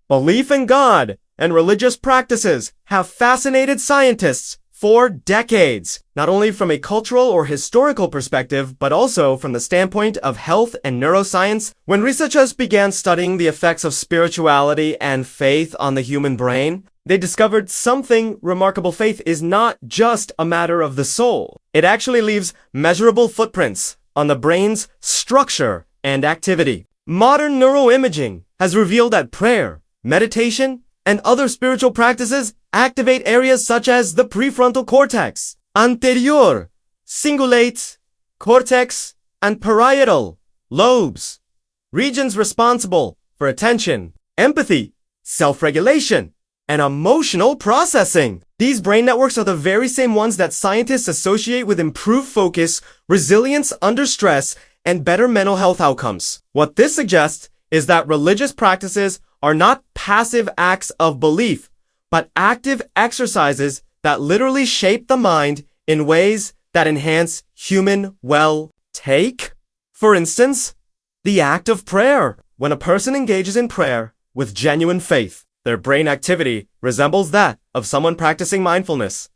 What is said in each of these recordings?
Belief in God and religious practices have fascinated scientists for decades, not only from a cultural or historical perspective, but also from the standpoint of health and neuroscience. When researchers began studying the effects of spirituality and faith on the human brain, they discovered something remarkable. Faith is not just a matter of the soul. It actually leaves measurable footprints on the brain's structure and activity. Modern neuroimaging has revealed that prayer, meditation, and other spiritual practices activate areas such as the prefrontal cortex, anterior, cingulate, cortex, and parietal lobes, regions responsible for attention, empathy, self-regulation, and emotional processing. These brain networks are the very same ones that scientists associate with improved focus, resilience under stress, and better mental health outcomes. What this suggests is that religious practices are not passive acts of belief, but active exercises that literally shape the mind in ways that enhance human well-take. For instance, the act of prayer. When a person engages in prayer with genuine faith, their brain activity resembles that of someone practicing mindfulness.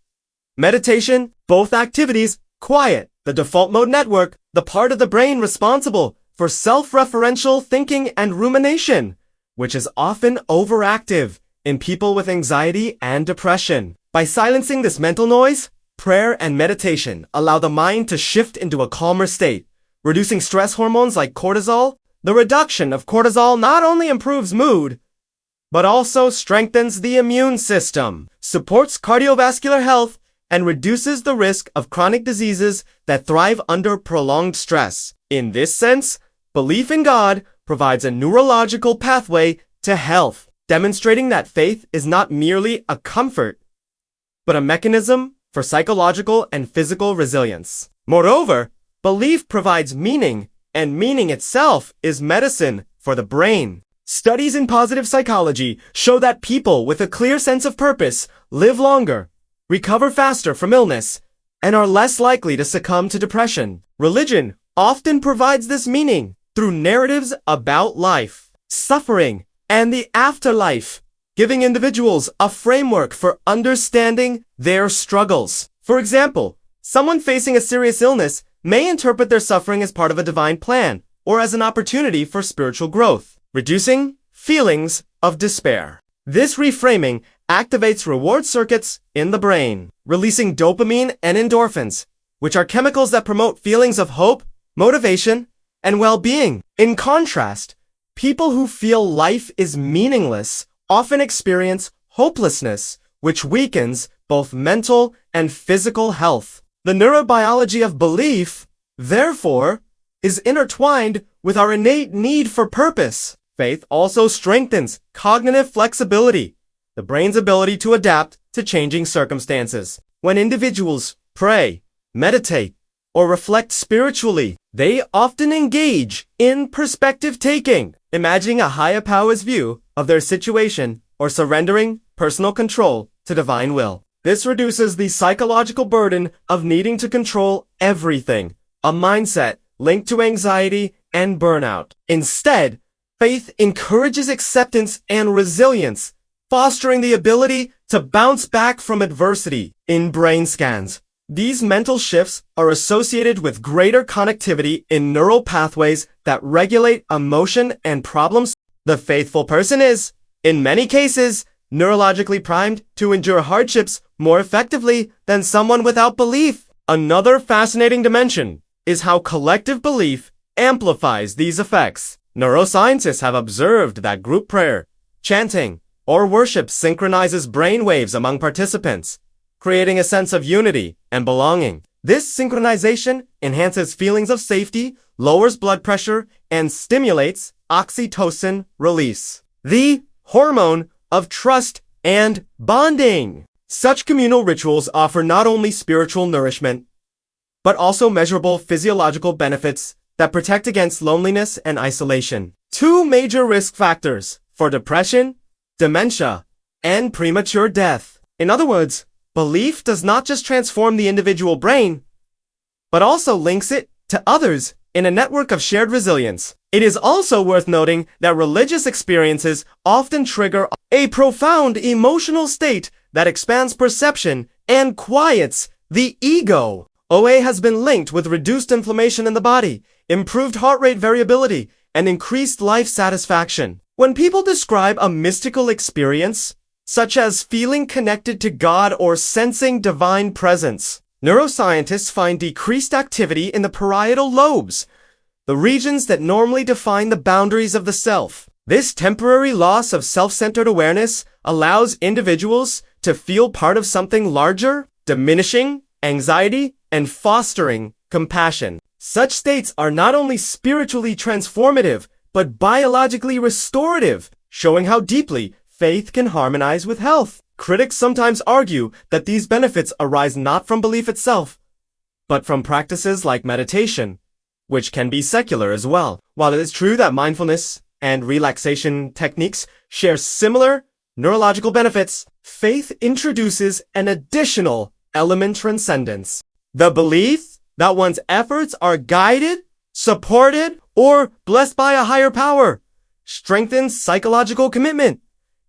Meditation, both activities quiet the default mode network, the part of the brain responsible for self-referential thinking and rumination, which is often overactive in people with anxiety and depression. By silencing this mental noise, prayer and meditation allow the mind to shift into a calmer state, reducing stress hormones like cortisol. The reduction of cortisol not only improves mood, but also strengthens the immune system, supports cardiovascular health, and reduces the risk of chronic diseases that thrive under prolonged stress. In this sense, belief in God provides a neurological pathway to health, demonstrating that faith is not merely a comfort, but a mechanism for psychological and physical resilience. Moreover, belief provides meaning, and meaning itself is medicine for the brain. Studies in positive psychology show that people with a clear sense of purpose live longer, recover faster from illness, and are less likely to succumb to depression. Religion often provides this meaning through narratives about life, suffering, and the afterlife, giving individuals a framework for understanding their struggles. For example, someone facing a serious illness may interpret their suffering as part of a divine plan or as an opportunity for spiritual growth, reducing feelings of despair. This reframing activates reward circuits in the brain, releasing dopamine and endorphins, which are chemicals that promote feelings of hope, motivation, and well-being. In contrast, people who feel life is meaningless often experience hopelessness, which weakens both mental and physical health. The neurobiology of belief, therefore, is intertwined with our innate need for purpose. Faith also strengthens cognitive flexibility, the brain's ability to adapt to changing circumstances. When individuals pray, meditate, or reflect spiritually, they often engage in perspective-taking, imagining a higher power's view of their situation or surrendering personal control to divine will. This reduces the psychological burden of needing to control everything, a mindset linked to anxiety and burnout. Instead, faith encourages acceptance and resilience, fostering the ability to bounce back from adversity. In brain scans, these mental shifts are associated with greater connectivity in neural pathways that regulate emotion and problems. The faithful person is, in many cases, neurologically primed to endure hardships more effectively than someone without belief. Another fascinating dimension is how collective belief amplifies these effects. Neuroscientists have observed that group prayer, chanting, or worship synchronizes brain waves among participants, creating a sense of unity and belonging. This synchronization enhances feelings of safety, lowers blood pressure, and stimulates oxytocin release, the hormone of trust and bonding. Such communal rituals offer not only spiritual nourishment, but also measurable physiological benefits that protect against loneliness and isolation. Two major risk factors for depression, dementia, and premature death. In other words, belief does not just transform the individual brain, but also links it to others in a network of shared resilience. It is also worth noting that religious experiences often trigger a profound emotional state that expands perception and quiets the ego. OA has been linked with reduced inflammation in the body, improved heart rate variability, and increased life satisfaction. When people describe a mystical experience, such as feeling connected to God or sensing divine presence, neuroscientists find decreased activity in the parietal lobes, the regions that normally define the boundaries of the self. This temporary loss of self-centered awareness allows individuals to feel part of something larger, diminishing anxiety and fostering compassion. Such states are not only spiritually transformative, but biologically restorative, showing how deeply faith can harmonize with health. Critics sometimes argue that these benefits arise not from belief itself, but from practices like meditation, which can be secular as well. While it is true that mindfulness and relaxation techniques share similar neurological benefits, faith introduces an additional element: transcendence. The belief that one's efforts are guided, supported, or blessed by a higher power strengthens psychological commitment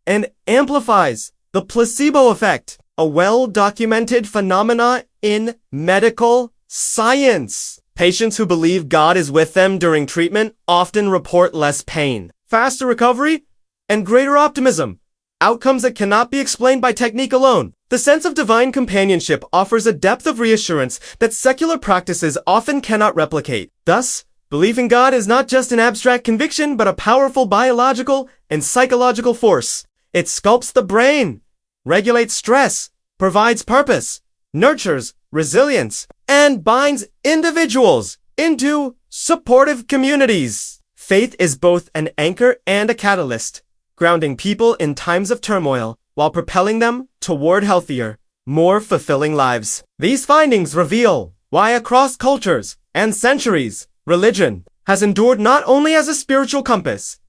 and amplifies the placebo effect, a well-documented phenomena in medical science. Patients who believe God is with them during treatment often report less pain, faster recovery, and greater optimism, outcomes that cannot be explained by technique alone. The sense of divine companionship offers a depth of reassurance that secular practices often cannot replicate. Thus, belief in God is not just an abstract conviction, but a powerful biological and psychological force. It sculpts the brain, regulates stress, provides purpose, nurtures resilience, and binds individuals into supportive communities. Faith is both an anchor and a catalyst, grounding people in times of turmoil while propelling them toward healthier, more fulfilling lives. These findings reveal why across cultures and centuries, religion has endured not only as a spiritual compass,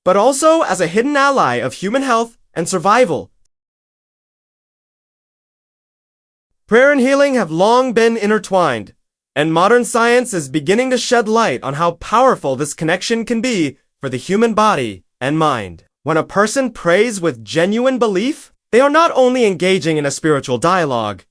but also as a hidden ally of human health and survival. Prayer and healing have long been intertwined, and modern science is beginning to shed light on how powerful this connection can be for the human body and mind. When a person prays with genuine belief, they are not only engaging in a spiritual dialogue,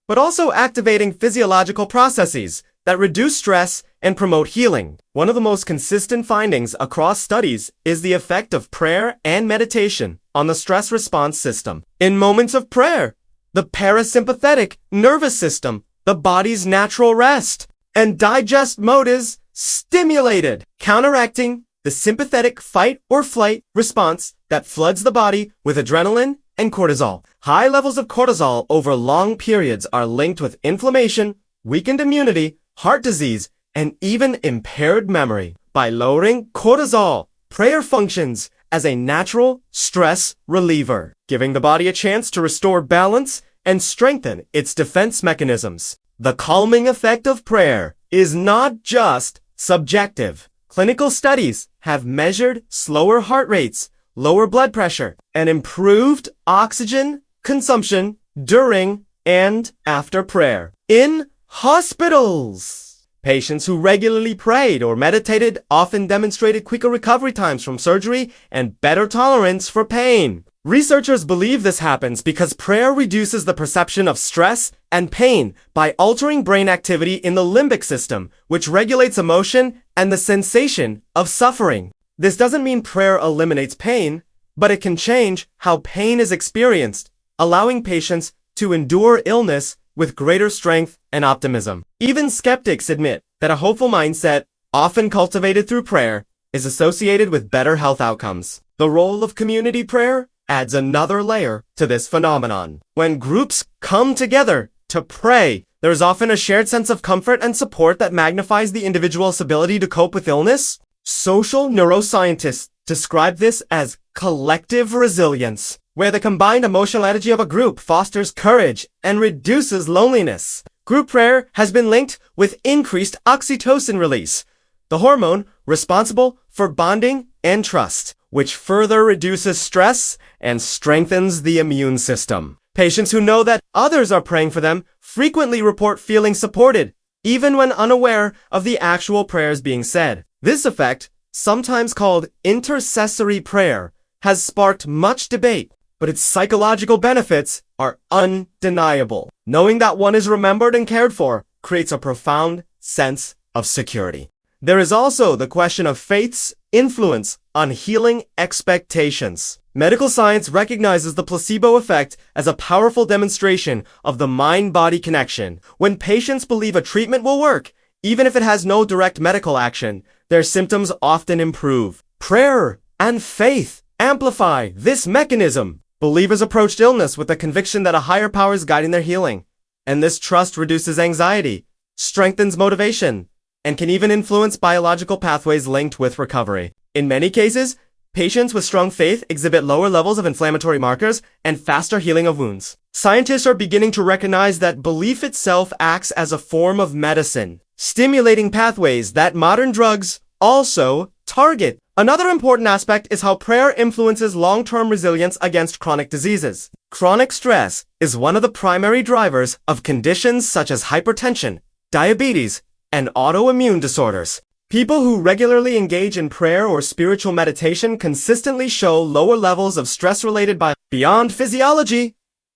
but also activating physiological processes that reduce stress and promote healing. One of the most consistent findings across studies is the effect of prayer and meditation on the stress response system. In moments of prayer, the parasympathetic nervous system, the body's natural rest and digest mode, is stimulated, counteracting the sympathetic fight or flight response that floods the body with adrenaline and cortisol. High levels of cortisol over long periods are linked with inflammation, weakened immunity, heart disease, and even impaired memory. By lowering cortisol, prayer functions as a natural stress reliever, giving the body a chance to restore balance and strengthen its defense mechanisms. The calming effect of prayer is not just subjective. Clinical studies have measured slower heart rates, lower blood pressure, and improved oxygen consumption during and after prayer. In hospitals, patients who regularly prayed or meditated often demonstrated quicker recovery times from surgery and better tolerance for pain. Researchers believe this happens because prayer reduces the perception of stress and pain by altering brain activity in the limbic system, which regulates emotion and the sensation of suffering. This doesn't mean prayer eliminates pain, but it can change how pain is experienced, allowing patients to endure illness with greater strength and optimism. Even skeptics admit that a hopeful mindset, often cultivated through prayer, is associated with better health outcomes. The role of community prayer adds another layer to this phenomenon. When groups come together to pray, there is often a shared sense of comfort and support that magnifies the individual's ability to cope with illness. Social neuroscientists describe this as collective resilience, where the combined emotional energy of a group fosters courage and reduces loneliness. Group prayer has been linked with increased oxytocin release, the hormone responsible for bonding and trust, which further reduces stress and strengthens the immune system. Patients who know that others are praying for them frequently report feeling supported, even when unaware of the actual prayers being said. This effect sometimes called intercessory prayer, has sparked much debate, but its psychological benefits are undeniable. Knowing that one is remembered and cared for creates a profound sense of security. There is also the question of faith's influence on healing expectations. Medical science recognizes the placebo effect as a powerful demonstration of the mind-body connection. When patients believe a treatment will work, even if it has no direct medical action, their symptoms often improve. Prayer and faith amplify this mechanism. Believers approach illness with the conviction that a higher power is guiding their healing, and this trust reduces anxiety, strengthens motivation, and can even influence biological pathways linked with recovery. In many cases, patients with strong faith exhibit lower levels of inflammatory markers and faster healing of wounds. Scientists are beginning to recognize that belief itself acts as a form of medicine, stimulating pathways that modern drugs also target. Another important aspect is how prayer influences long-term resilience against chronic diseases. Chronic stress is one of the primary drivers of conditions such as hypertension, diabetes, and autoimmune disorders. People who regularly engage in prayer or spiritual meditation consistently show lower levels of stress-related beyond physiology.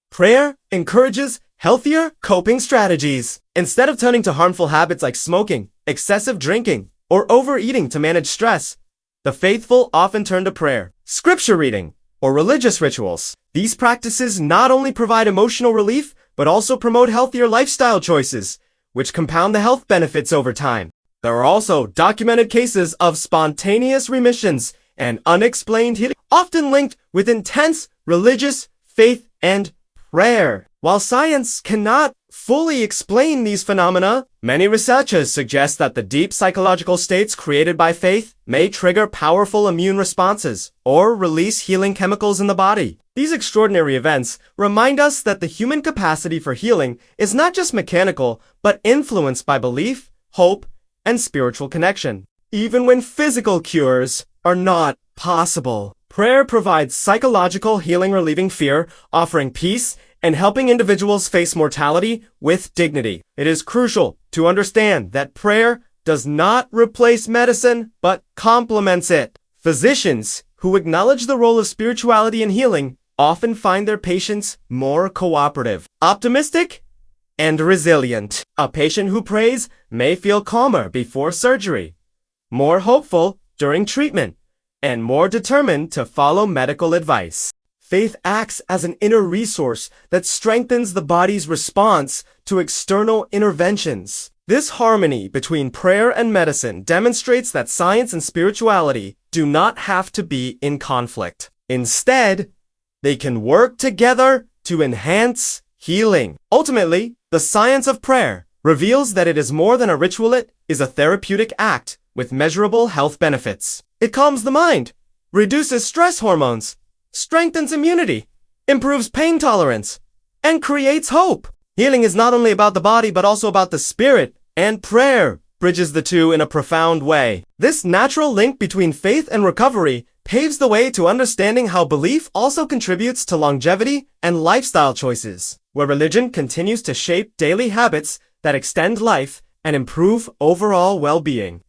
Prayer encourages healthier coping strategies. Instead of turning to harmful habits like smoking, excessive drinking, or overeating to manage stress, the faithful often turn to prayer, scripture reading, or religious rituals. These practices not only provide emotional relief, but also promote healthier lifestyle choices, which compound the health benefits over time. There are also documented cases of spontaneous remissions and unexplained healing, often linked with intense religious faith and prayer. While science cannot fully explain these phenomena, many researchers suggest that the deep psychological states created by faith may trigger powerful immune responses or release healing chemicals in the body. These extraordinary events remind us that the human capacity for healing is not just mechanical, but influenced by belief, hope, and spiritual connection. Even when physical cures are not possible, prayer provides psychological healing, relieving fear, offering peace, and helping individuals face mortality with dignity. It is crucial to understand that prayer does not replace medicine, but complements it. Physicians who acknowledge the role of spirituality in healing often find their patients more cooperative, optimistic, and resilient. A patient who prays may feel calmer before surgery, more hopeful during treatment, and more determined to follow medical advice. Faith acts as an inner resource that strengthens the body's response to external interventions. This harmony between prayer and medicine demonstrates that science and spirituality do not have to be in conflict. Instead, they can work together to enhance healing. Ultimately, the science of prayer reveals that it is more than a ritual. It is a therapeutic act with measurable health benefits. It calms the mind, reduces stress hormones, strengthens immunity, improves pain tolerance, and creates hope. Healing is not only about the body, but also about the spirit, and prayer bridges the two in a profound way. This natural link between faith and recovery paves the way to understanding how belief also contributes to longevity and lifestyle choices, where religion continues to shape daily habits that extend life and improve overall well-being.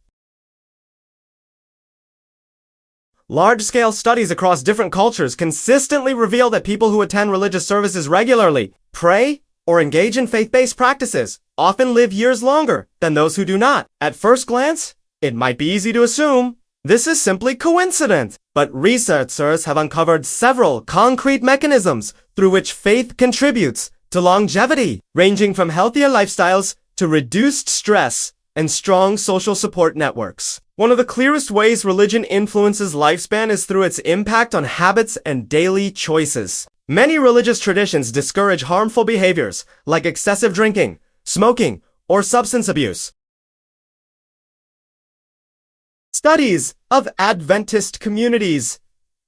Large-scale studies across different cultures consistently reveal that people who attend religious services regularly, pray, or engage in faith-based practices often live years longer than those who do not. At first glance, it might be easy to assume this is simply coincidence, but researchers have uncovered several concrete mechanisms through which faith contributes to longevity, ranging from healthier lifestyles to reduced stress and strong social support networks. One of the clearest ways religion influences lifespan is through its impact on habits and daily choices. Many religious traditions discourage harmful behaviors like excessive drinking, smoking, or substance abuse. Studies of Adventist communities,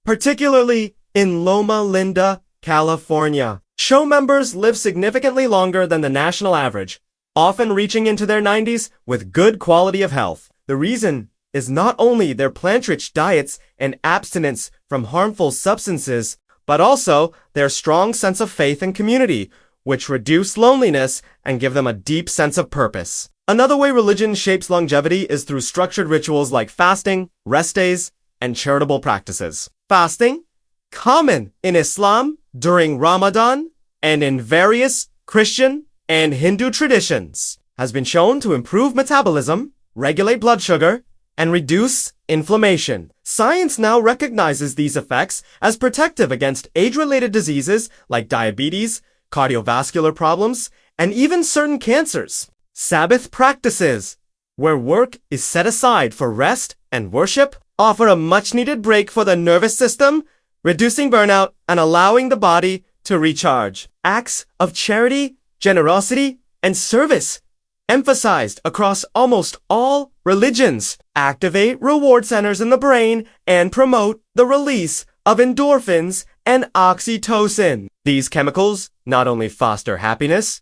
particularly in Loma Linda, California, show members live significantly longer than the national average, often reaching into their 90s with good quality of health. The reason is not only their plant-rich diets and abstinence from harmful substances, but also their strong sense of faith and community, which reduce loneliness and give them a deep sense of purpose. Another way religion shapes longevity is through structured rituals like fasting, rest days, and charitable practices. Fasting, common in Islam during Ramadan and in various Christian and Hindu traditions, has been shown to improve metabolism, regulate blood sugar, and reduce inflammation. Science now recognizes these effects as protective against age-related diseases like diabetes, cardiovascular problems, and even certain cancers. Sabbath practices, where work is set aside for rest and worship, offer a much-needed break for the nervous system, reducing burnout and allowing the body to recharge. Acts of charity, generosity, and service, emphasized across almost all religions, activate reward centers in the brain and promote the release of endorphins and oxytocin. These chemicals not only foster happiness,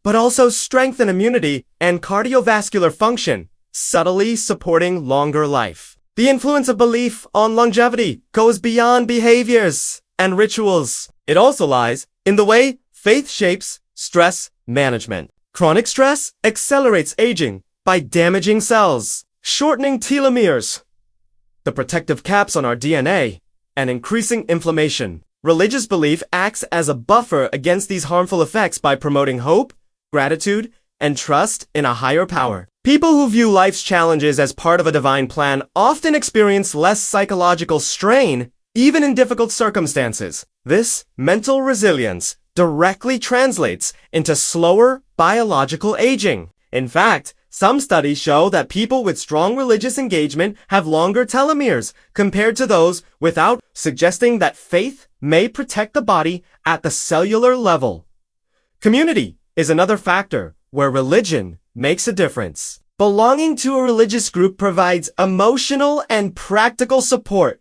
but also strengthen immunity and cardiovascular function, subtly supporting longer life. The influence of belief on longevity goes beyond behaviors and rituals. It also lies in the way faith shapes stress management. Chronic stress accelerates aging by damaging cells, shortening telomeres, the protective caps on our DNA, and increasing inflammation. Religious belief acts as a buffer against these harmful effects by promoting hope, gratitude, and trust in a higher power. People who view life's challenges as part of a divine plan often experience less psychological strain, even in difficult circumstances. This mental resilience directly translates into slower biological aging. In fact, some studies show that people with strong religious engagement have longer telomeres compared to those without, suggesting that faith may protect the body at the cellular level. Community is another factor where religion makes a difference. Belonging to a religious group provides emotional and practical support,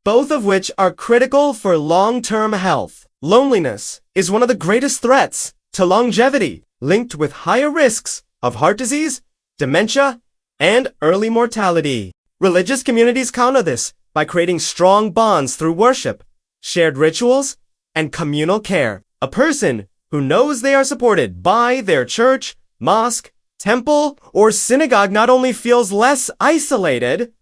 both of which are critical for long-term health. Loneliness is one of the greatest threats to longevity, linked with higher risks of heart disease, dementia, and early mortality. Religious communities counter this by creating strong bonds through worship, shared rituals, and communal care. A person who knows they are supported by their church, mosque, temple, or synagogue not only feels less isolated,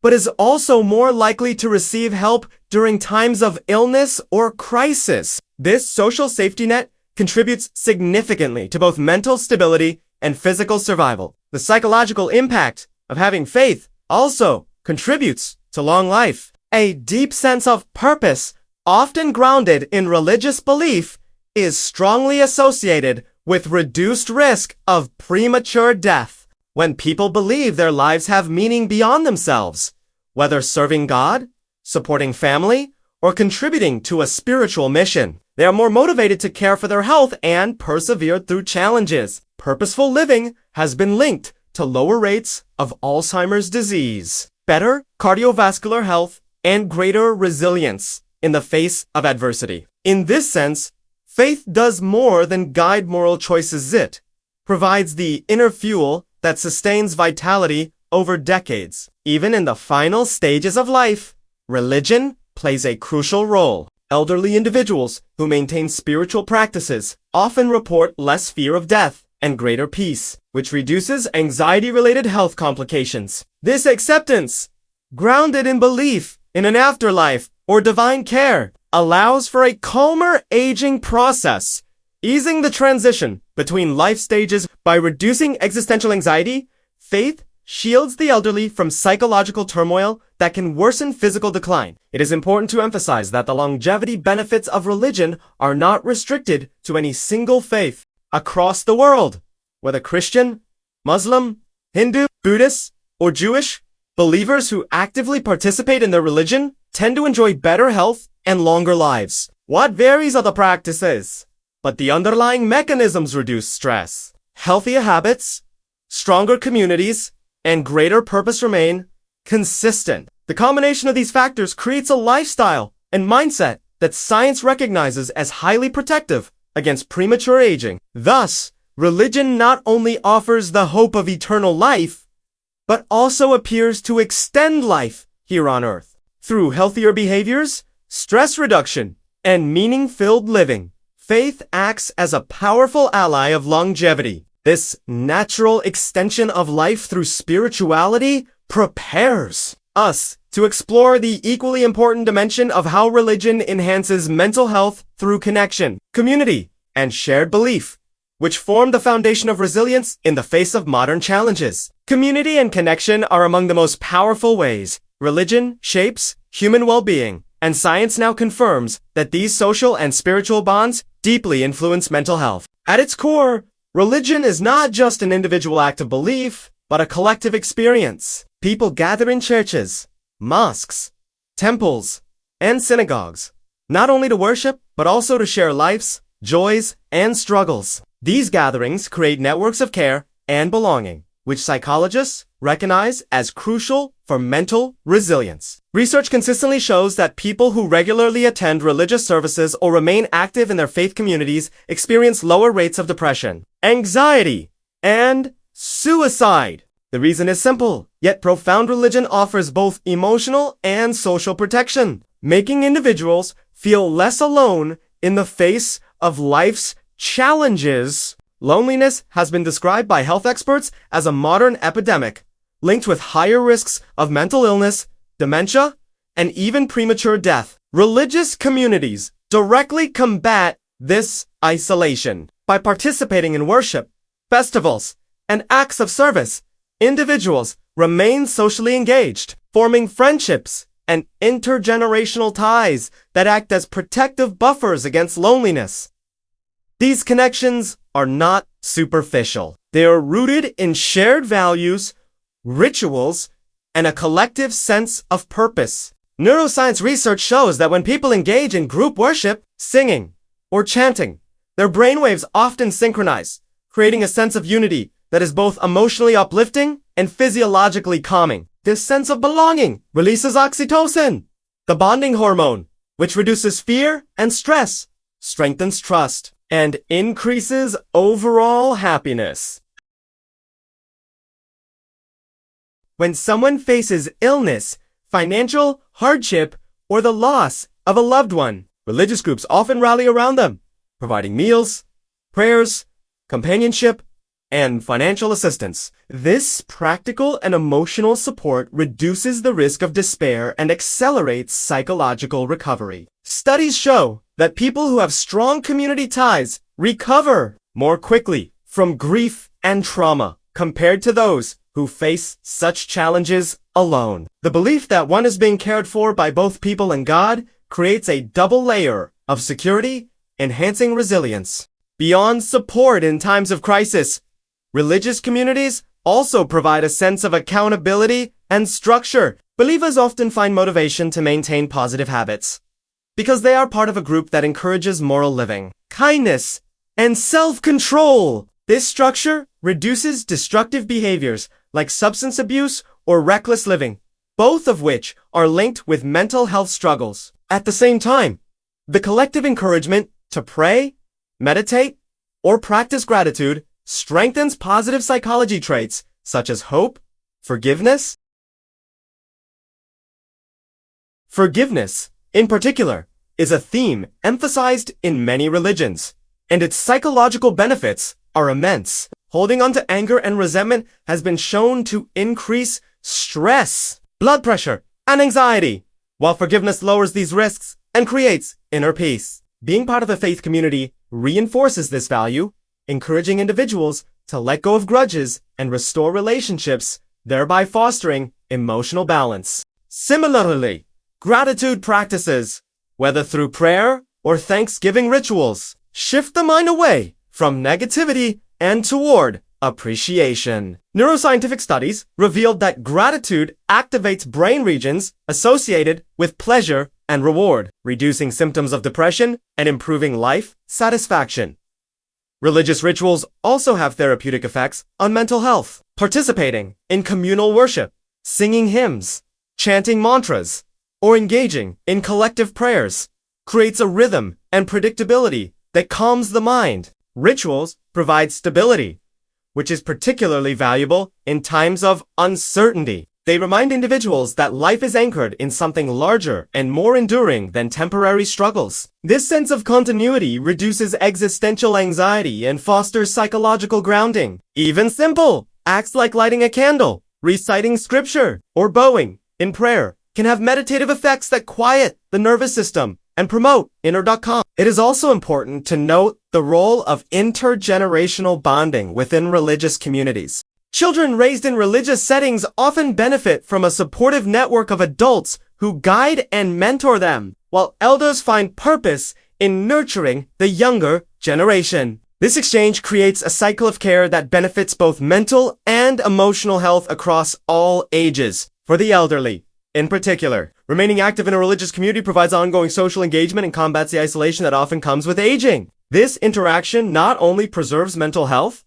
but is also more likely to receive help during times of illness or crisis. This social safety net contributes significantly to both mental stability and physical survival. The psychological impact of having faith also contributes to long life. A deep sense of purpose, often grounded in religious belief, is strongly associated with reduced risk of premature death. When people believe their lives have meaning beyond themselves, whether serving God, supporting family, or contributing to a spiritual mission, they are more motivated to care for their health and persevere through challenges. Purposeful living has been linked to lower rates of Alzheimer's disease, better cardiovascular health, and greater resilience in the face of adversity. In this sense, faith does more than guide moral choices. It provides the inner fuel that sustains vitality over decades. Even in the final stages of life, religion plays a crucial role. Elderly individuals who maintain spiritual practices often report less fear of death and greater peace, which reduces anxiety-related health complications. This acceptance, grounded in belief in an afterlife or divine care, allows for a calmer aging process, easing the transition between life stages by reducing existential anxiety. Faith shields the elderly from psychological turmoil that can worsen physical decline. It is important to emphasize that the longevity benefits of religion are not restricted to any single faith. Across the world, whether Christian, Muslim, Hindu, Buddhist, or Jewish, believers who actively participate in their religion tend to enjoy better health and longer lives. What varies are the practices, but the underlying mechanisms reduce stress. Healthier habits, stronger communities, and greater purpose remain consistent. The combination of these factors creates a lifestyle and mindset that science recognizes as highly protective against premature aging. Thus, religion not only offers the hope of eternal life, but also appears to extend life here on Earth. Through healthier behaviors, stress reduction, and meaning-filled living, faith acts as a powerful ally of longevity. This natural extension of life through spirituality prepares us to explore the equally important dimension of how religion enhances mental health through connection, community, and shared belief, which form the foundation of resilience in the face of modern challenges. Community and connection are among the most powerful ways religion shapes human well-being, and science now confirms that these social and spiritual bonds deeply influence mental health. At its core, religion is not just an individual act of belief, but a collective experience. People gather in churches, mosques, temples, and synagogues, not only to worship, but also to share life's joys and struggles. These gatherings create networks of care and belonging, which psychologists recognize as crucial for mental resilience. Research consistently shows that people who regularly attend religious services or remain active in their faith communities experience lower rates of depression, anxiety, and suicide. The reason is simple, yet profound. Religion offers both emotional and social protection, making individuals feel less alone in the face of life's challenges. Loneliness has been described by health experts as a modern epidemic, linked with higher risks of mental illness, dementia, and even premature death. Religious communities directly combat this isolation. By participating in worship, festivals, and acts of service, individuals remain socially engaged, forming friendships and intergenerational ties that act as protective buffers against loneliness. These connections are not superficial. They are rooted in shared values, rituals, and a collective sense of purpose. Neuroscience research shows that when people engage in group worship, singing, or chanting, their brainwaves often synchronize, creating a sense of unity that is both emotionally uplifting and physiologically calming. This sense of belonging releases oxytocin, the bonding hormone, which reduces fear and stress, strengthens trust, and increases overall happiness. When someone faces illness, financial hardship, or the loss of a loved one, religious groups often rally around them, providing meals, prayers, companionship, and financial assistance. This practical and emotional support reduces the risk of despair and accelerates psychological recovery. Studies show that people who have strong community ties recover more quickly from grief and trauma compared to those who face such challenges alone. The belief that one is being cared for by both people and God creates a double layer of security, enhancing resilience. Beyond support in times of crisis, religious communities also provide a sense of accountability and structure. Believers often find motivation to maintain positive habits because they are part of a group that encourages moral living, kindness, and self-control. This structure reduces destructive behaviors like substance abuse or reckless living, both of which are linked with mental health struggles. At the same time, the collective encouragement to pray, meditate, or practice gratitude strengthens positive psychology traits such as hope, forgiveness. Forgiveness, in particular, is a theme emphasized in many religions, and its psychological benefits are immense. Holding on to anger and resentment has been shown to increase stress, blood pressure, and anxiety, while forgiveness lowers these risks and creates inner peace. Being part of a faith community reinforces this value, encouraging individuals to let go of grudges and restore relationships, thereby fostering emotional balance. Similarly, gratitude practices, whether through prayer or thanksgiving rituals, shift the mind away from negativity and toward appreciation. Neuroscientific studies revealed that gratitude activates brain regions associated with pleasure and reward, reducing symptoms of depression and improving life satisfaction. Religious rituals also have therapeutic effects on mental health. Participating in communal worship, singing hymns, chanting mantras, or engaging in collective prayers creates a rhythm and predictability that calms the mind. Rituals provide stability, which is particularly valuable in times of uncertainty. They remind individuals that life is anchored in something larger and more enduring than temporary struggles. This sense of continuity reduces existential anxiety and fosters psychological grounding. Even simple acts like lighting a candle, reciting scripture, or bowing in prayer can have meditative effects that quiet the nervous system and promote inner calm. It is also important to note the role of intergenerational bonding within religious communities. Children raised in religious settings often benefit from a supportive network of adults who guide and mentor them, while elders find purpose in nurturing the younger generation. This exchange creates a cycle of care that benefits both mental and emotional health across all ages. For the elderly, in particular, remaining active in a religious community provides ongoing social engagement and combats the isolation that often comes with aging. This interaction not only preserves mental health,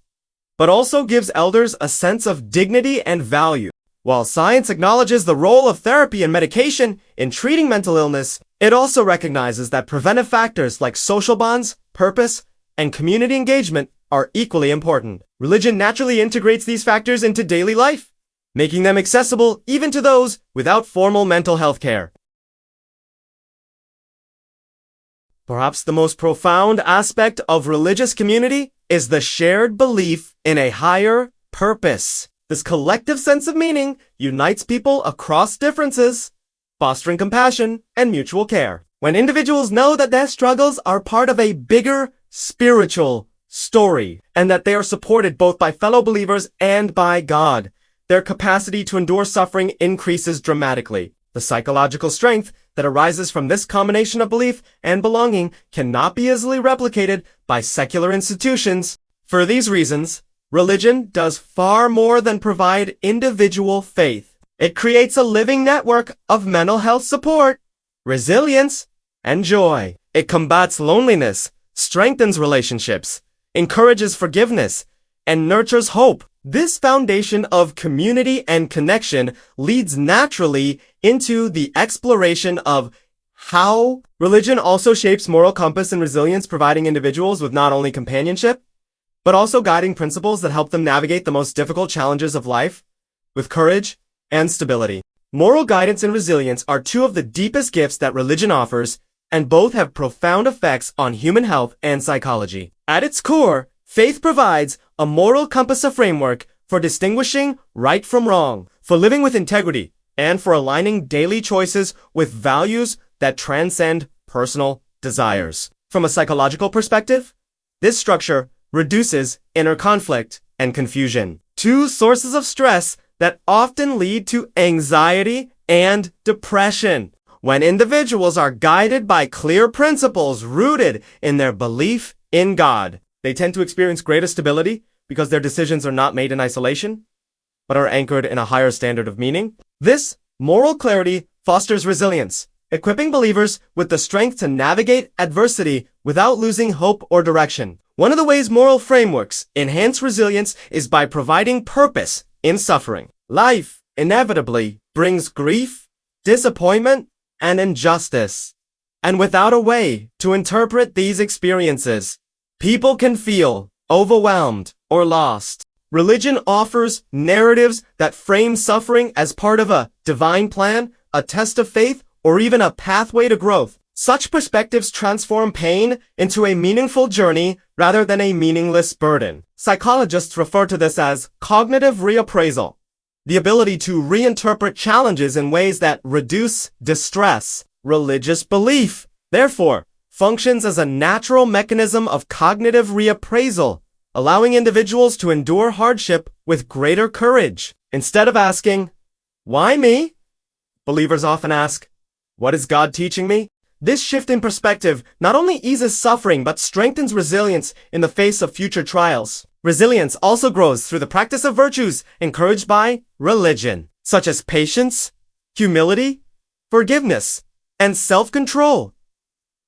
but also gives elders a sense of dignity and value. While science acknowledges the role of therapy and medication in treating mental illness, it also recognizes that preventive factors like social bonds, purpose, and community engagement are equally important. Religion naturally integrates these factors into daily life, making them accessible even to those without formal mental health care. Perhaps the most profound aspect of religious community is the shared belief in a higher purpose. This collective sense of meaning unites people across differences, fostering compassion and mutual care. When individuals know that their struggles are part of a bigger spiritual story and that they are supported both by fellow believers and by God, their capacity to endure suffering increases dramatically. The psychological strength that arises from this combination of belief and belonging cannot be easily replicated by secular institutions. For these reasons, religion does far more than provide individual faith. It creates a living network of mental health support, resilience, and joy. It combats loneliness, strengthens relationships, encourages forgiveness, and nurtures hope. This foundation of community and connection leads naturally into the exploration of how religion also shapes moral compass and resilience, providing individuals with not only companionship, but also guiding principles that help them navigate the most difficult challenges of life with courage and stability. Moral guidance and resilience are two of the deepest gifts that religion offers, and both have profound effects on human health and psychology. At its core, faith provides a moral compass, a framework for distinguishing right from wrong, for living with integrity, and for aligning daily choices with values that transcend personal desires. From a psychological perspective, this structure reduces inner conflict and confusion, two sources of stress that often lead to anxiety and depression. When individuals are guided by clear principles rooted in their belief in God, they tend to experience greater stability because their decisions are not made in isolation, but are anchored in a higher standard of meaning. This moral clarity fosters resilience, equipping believers with the strength to navigate adversity without losing hope or direction. One of the ways moral frameworks enhance resilience is by providing purpose in suffering. Life inevitably brings grief, disappointment, and injustice. And without a way to interpret these experiences, people can feel overwhelmed or lost. Religion offers narratives that frame suffering as part of a divine plan, a test of faith, or even a pathway to growth. Such perspectives transform pain into a meaningful journey rather than a meaningless burden. Psychologists refer to this as cognitive reappraisal, the ability to reinterpret challenges in ways that reduce distress. Religious belief, therefore, functions as a natural mechanism of cognitive reappraisal, allowing individuals to endure hardship with greater courage. Instead of asking, "Why me?" believers often ask, "What is God teaching me?" This shift in perspective not only eases suffering but strengthens resilience in the face of future trials. Resilience also grows through the practice of virtues encouraged by religion, such as patience, humility, forgiveness, and self-control.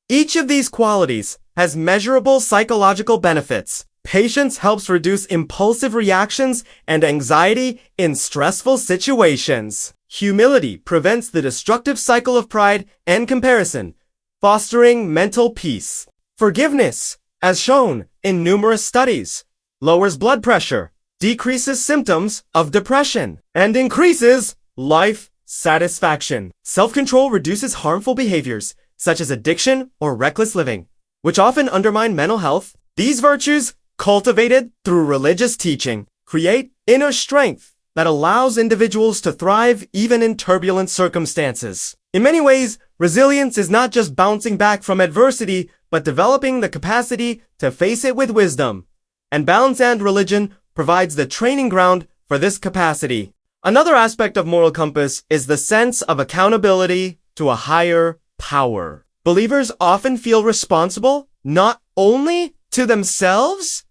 Each of these qualities has measurable psychological benefits. Patience helps reduce impulsive reactions and anxiety in stressful situations. Humility prevents the destructive cycle of pride and comparison, fostering mental peace. Forgiveness, as shown in numerous studies, lowers blood pressure, decreases symptoms of depression, and increases life satisfaction. Self-control reduces harmful behaviors, such as addiction or reckless living, which often undermine mental health. These virtues, cultivated through religious teaching, create inner strength that allows individuals to thrive even in turbulent circumstances. In many ways, resilience is not just bouncing back from adversity, but developing the capacity to face it with wisdom. And balance and religion provides the training ground for this capacity. Another aspect of moral compass is the sense of accountability to a higher power. Believers often feel responsible not only to themselves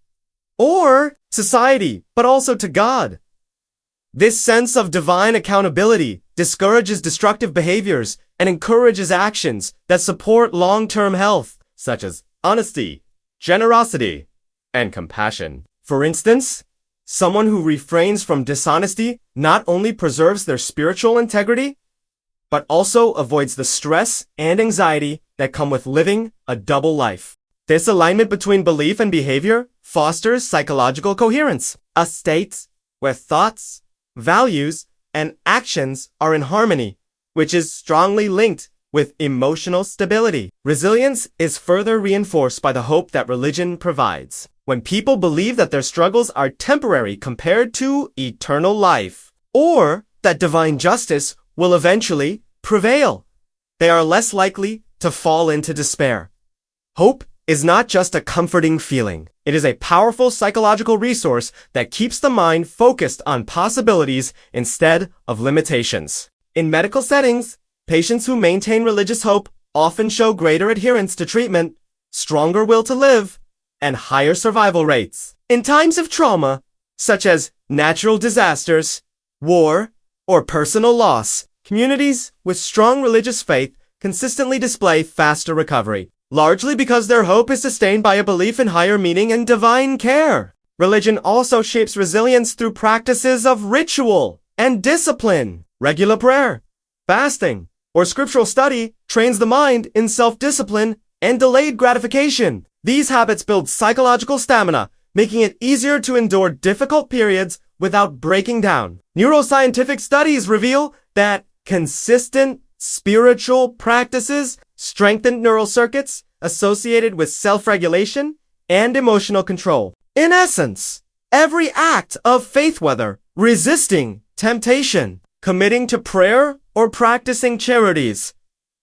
or society, but also to God. This sense of divine accountability discourages destructive behaviors and encourages actions that support long-term health, such as honesty, generosity, and compassion. For instance, someone who refrains from dishonesty not only preserves their spiritual integrity, but also avoids the stress and anxiety that come with living a double life. This alignment between belief and behavior fosters psychological coherence, a state where thoughts, values, and actions are in harmony, which is strongly linked with emotional stability. Resilience is further reinforced by the hope that religion provides. When people believe that their struggles are temporary compared to eternal life, or that divine justice will eventually prevail, they are less likely to fall into despair. Hope is not just a comforting feeling. It is a powerful psychological resource that keeps the mind focused on possibilities instead of limitations. In medical settings, patients who maintain religious hope often show greater adherence to treatment, stronger will to live, and higher survival rates. In times of trauma, such as natural disasters, war, or personal loss, communities with strong religious faith consistently display faster recovery, largely because their hope is sustained by a belief in higher meaning and divine care. Religion also shapes resilience through practices of ritual and discipline. Regular prayer, fasting, or scriptural study trains the mind in self-discipline and delayed gratification. These habits build psychological stamina, making it easier to endure difficult periods without breaking down. Neuroscientific studies reveal that consistent spiritual practices strengthen neural circuits associated with self-regulation and emotional control. In essence, every act of faith, whether resisting temptation, committing to prayer, or practicing charities,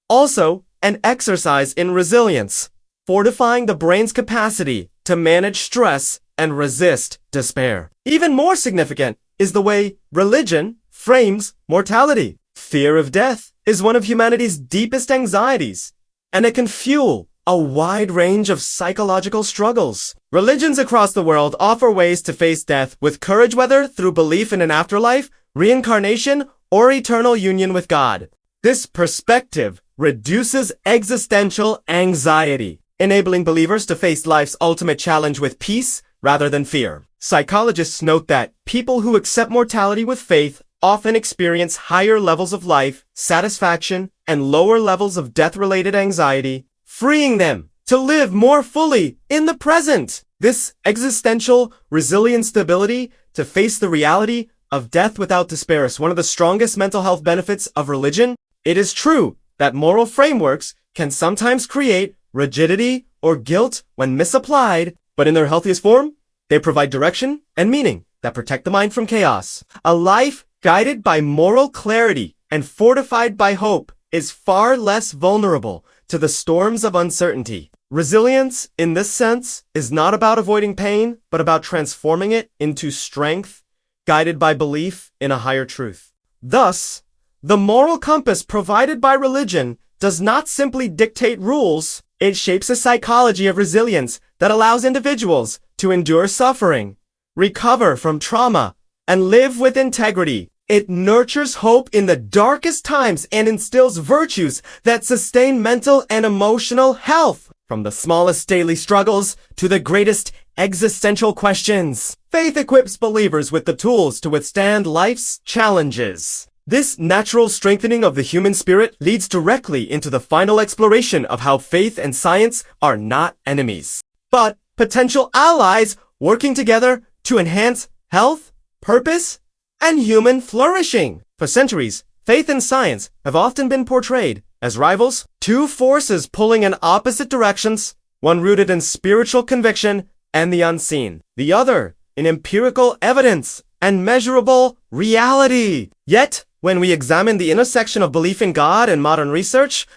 also an exercise in resilience, fortifying the brain's capacity to manage stress and resist despair. Even more significant is the way religion frames mortality. Fear of death is one of humanity's deepest anxieties, and it can fuel a wide range of psychological struggles. Religions across the world offer ways to face death with courage, whether through belief in an afterlife, reincarnation, or eternal union with God. This perspective reduces existential anxiety, enabling believers to face life's ultimate challenge with peace rather than fear. Psychologists note that people who accept mortality with faith often experience higher levels of life satisfaction and lower levels of death-related anxiety, freeing them to live more fully in the present. This existential resilient stability to face the reality of death without despair is one of the strongest mental health benefits of religion. It is true that moral frameworks can sometimes create rigidity or guilt when misapplied, but in their healthiest form, they provide direction and meaning that protect the mind from chaos. A life guided by moral clarity and fortified by hope is far less vulnerable to the storms of uncertainty. Resilience, in this sense, is not about avoiding pain, but about transforming it into strength, guided by belief in a higher truth. Thus, the moral compass provided by religion does not simply dictate rules, it shapes a psychology of resilience that allows individuals to endure suffering, recover from trauma, and live with integrity. It nurtures hope in the darkest times and instills virtues that sustain mental and emotional health, from the smallest daily struggles to the greatest existential questions. Faith equips believers with the tools to withstand life's challenges. This natural strengthening of the human spirit leads directly into the final exploration of how faith and science are not enemies, but potential allies working together to enhance health, purpose, and human flourishing. For centuries, faith and science have often been portrayed as rivals, two forces pulling in opposite directions, one rooted in spiritual conviction and the unseen, the other in empirical evidence and measurable reality. Yet, when we examine the intersection of belief in God and modern research,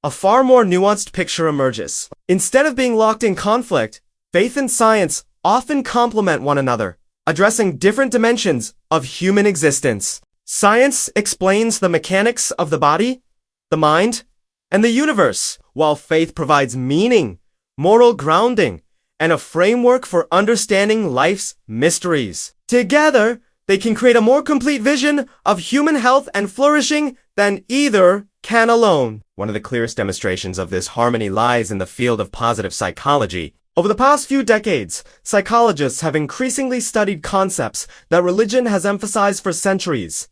a far more nuanced picture emerges. Instead of being locked in conflict, faith and science often complement one another, addressing different dimensions of human existence. Science explains the mechanics of the body, the mind, and the universe, while faith provides meaning, moral grounding, and a framework for understanding life's mysteries. Together, they can create a more complete vision of human health and flourishing than either can alone. One of the clearest demonstrations of this harmony lies in the field of positive psychology. Over the past few decades, psychologists have increasingly studied concepts that religion has emphasized for centuries.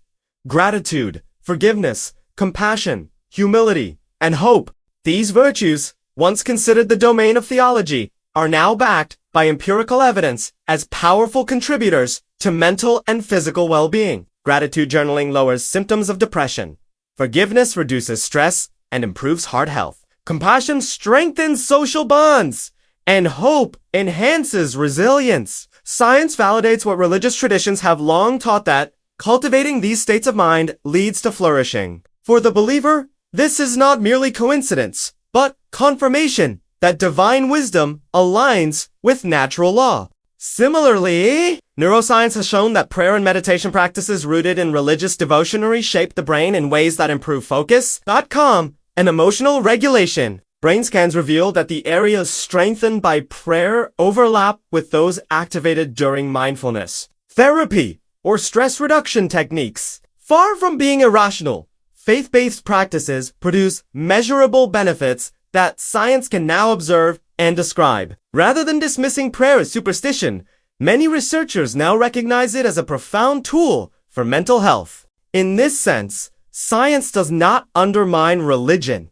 Gratitude, forgiveness, compassion, humility, and hope. These virtues, once considered the domain of theology, are now backed by empirical evidence as powerful contributors to mental and physical well-being. Gratitude journaling lowers symptoms of depression. Forgiveness reduces stress and improves heart health. Compassion strengthens social bonds. And hope enhances resilience. Science validates what religious traditions have long taught, that cultivating these states of mind leads to flourishing. For the believer, this is not merely coincidence, but confirmation that divine wisdom aligns with natural law. Similarly, neuroscience has shown that prayer and meditation practices rooted in religious devotion reshape the brain in ways that improve focus, calm, and emotional regulation. Brain scans reveal that the areas strengthened by prayer overlap with those activated during mindfulness. Therapy, or stress reduction techniques. Far from being irrational, faith-based practices produce measurable benefits that science can now observe and describe. Rather than dismissing prayer as superstition, many researchers now recognize it as a profound tool for mental health. In this sense, science does not undermine religion,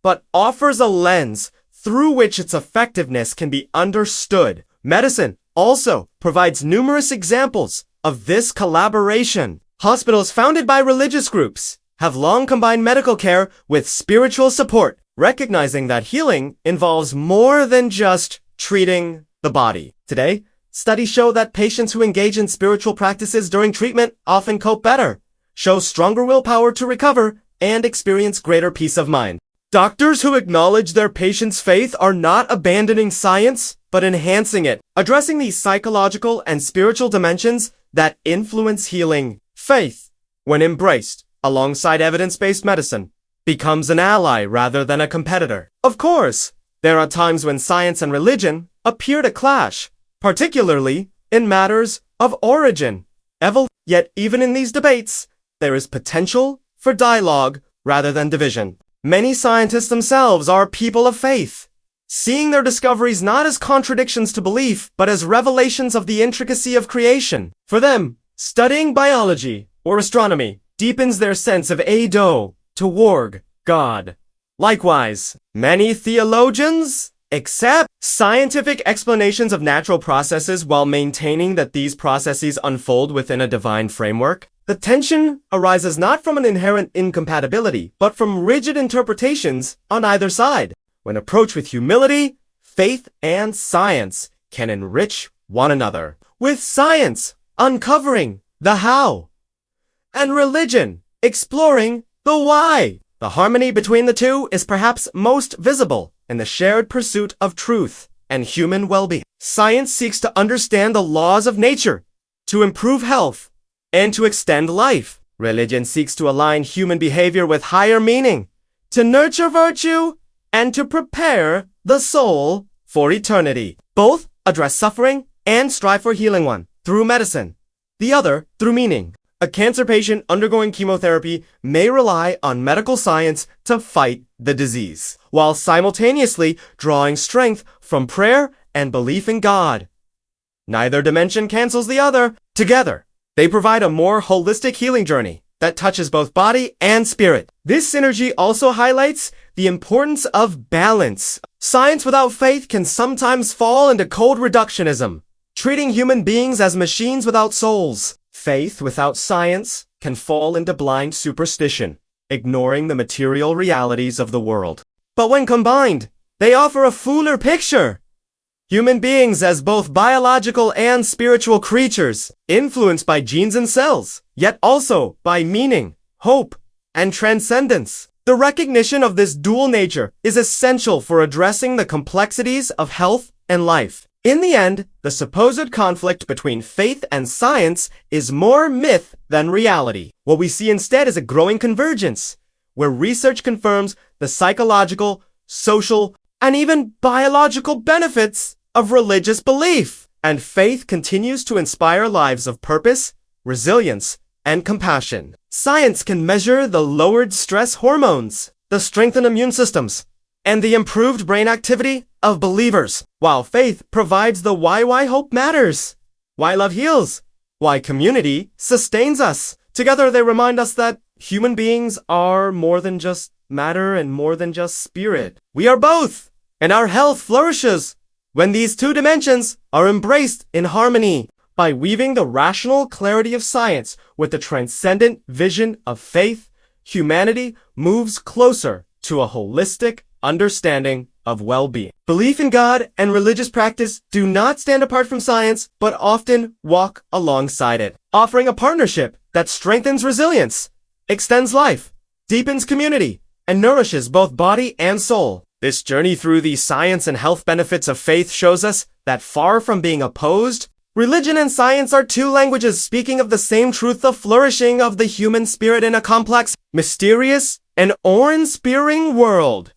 but offers a lens through which its effectiveness can be understood. Medicine also provides numerous examples of this collaboration. Hospitals founded by religious groups have long combined medical care with spiritual support, recognizing that healing involves more than just treating the body. Today, studies show that patients who engage in spiritual practices during treatment often cope better, show stronger willpower to recover, and experience greater peace of mind. Doctors who acknowledge their patients' faith are not abandoning science, but enhancing it, addressing these psychological and spiritual dimensions that influence healing. Faith, when embraced alongside evidence-based medicine, becomes an ally rather than a competitor. Of course, there are times when science and religion appear to clash, particularly in matters of origin. Yet even in these debates, there is potential for dialogue rather than division. Many scientists themselves are people of faith, seeing their discoveries not as contradictions to belief, but as revelations of the intricacy of creation. For them, studying biology or astronomy deepens their sense of Ado toward God. Likewise, many theologians accept scientific explanations of natural processes while maintaining that these processes unfold within a divine framework. The tension arises not from an inherent incompatibility, but from rigid interpretations on either side. When approached with humility, faith and science can enrich one another, with science uncovering the how, and religion exploring the why. The harmony between the two is perhaps most visible in the shared pursuit of truth and human well-being. Science seeks to understand the laws of nature, to improve health, and to extend life. Religion seeks to align human behavior with higher meaning, to nurture virtue, and to prepare the soul for eternity. Both address suffering and strive for healing, one through medicine, the other through meaning. A cancer patient undergoing chemotherapy may rely on medical science to fight the disease, while simultaneously drawing strength from prayer and belief in God. Neither dimension cancels the other. Together, they provide a more holistic healing journey that touches both body and spirit. This synergy also highlights the importance of balance. Science without faith can sometimes fall into cold reductionism, treating human beings as machines without souls. Faith without science can fall into blind superstition, ignoring the material realities of the world. But when combined, they offer a fuller picture. Human beings as both biological and spiritual creatures, influenced by genes and cells, yet also by meaning, hope, and transcendence. The recognition of this dual nature is essential for addressing the complexities of health and life. In the end, the supposed conflict between faith and science is more myth than reality. What we see instead is a growing convergence, where research confirms the psychological, social, and even biological benefits of religious belief. And faith continues to inspire lives of purpose, resilience, and compassion. Science can measure the lowered stress hormones, the strengthened immune systems, and the improved brain activity of believers, while faith provides the why hope matters, why love heals, why community sustains us. Together they remind us that human beings are more than just matter and more than just spirit. We are both, and our health flourishes when these two dimensions are embraced in harmony. By weaving the rational clarity of science with the transcendent vision of faith, humanity moves closer to a holistic understanding of well-being. Belief in God and religious practice do not stand apart from science, but often walk alongside it, offering a partnership that strengthens resilience, extends life, deepens community, and nourishes both body and soul. This journey through the science and health benefits of faith shows us that far from being opposed, religion and science are two languages speaking of the same truth, the flourishing of the human spirit in a complex, mysterious, and awe-inspiring world.